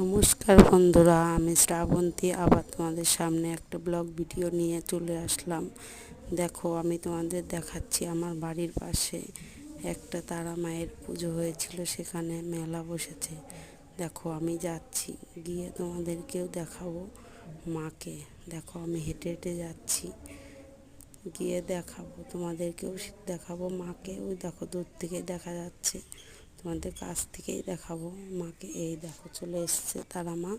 নমস্কার বন্ধুরা, আমি শ্রাবন্তী আবার তোমাদের সামনে একটা ব্লগ ভিডিও নিয়ে চলে আসলাম। দেখো, আমি তোমাদের দেখাচ্ছি আমার বাড়ির পাশে একটা তারা মায়ের পুজো হয়েছিল, সেখানে মেলা বসেছে। দেখো, আমি যাচ্ছি, গিয়ে তোমাদেরকেও দেখাবো মাকে। দেখো, আমি হেঁটে হেঁটে যাচ্ছি, গিয়ে দেখাবো তোমাদেরকেও, দেখাবো মাকে। ওই দেখো, দূর থেকে দেখা যাচ্ছে, তোমাদের কাছ থেকেই দেখাবো মাকে। এই দেখো, চলে এসছে তারা মা।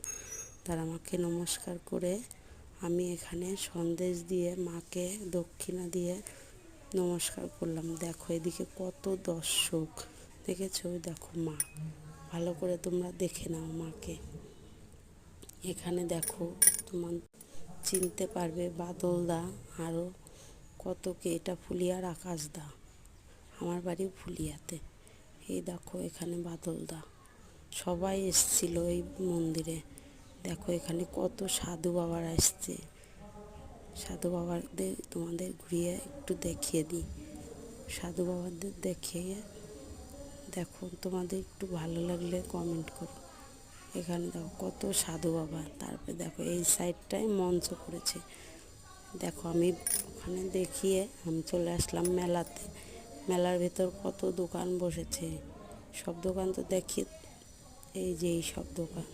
তারা মাকে নমস্কার করে আমি এখানে সন্দেশ দিয়ে মাকে দক্ষিণা দিয়ে নমস্কার করলাম। দেখো, এদিকে কত দর্শক, দেখেছো? দেখো মা, ভালো করে তোমরা দেখে নাও মাকে। এখানে দেখো, তোমার চিনতে পারবে বাদলদা, আরও কত কে, এটা ফুলিয়ার আকাশদা, আমার বাড়ি ফুলিয়াতে। এই দেখো, এখানে বাদলদা, সবাই এসছিল এই মন্দিরে। দেখো, এখানে কত সাধু বাবারা এসছে। সাধু বাবাদের তোমাদের ঘুরিয়ে একটু দেখিয়ে দিই। সাধু বাবাদের দেখিয়ে দেখো, তোমাদের একটু ভালো লাগলে কমেন্ট করো। এখানে দেখো কত সাধু বাবা। তারপরে দেখো, এই সাইডটায় মঞ্চ করেছে। দেখো, আমি ওখানে দেখিয়ে আমি চলে আসলাম মেলাতে। মেলার ভেতর কত দোকান বসেছে, সব দোকান তো দেখি, এই যে এই সব দোকান।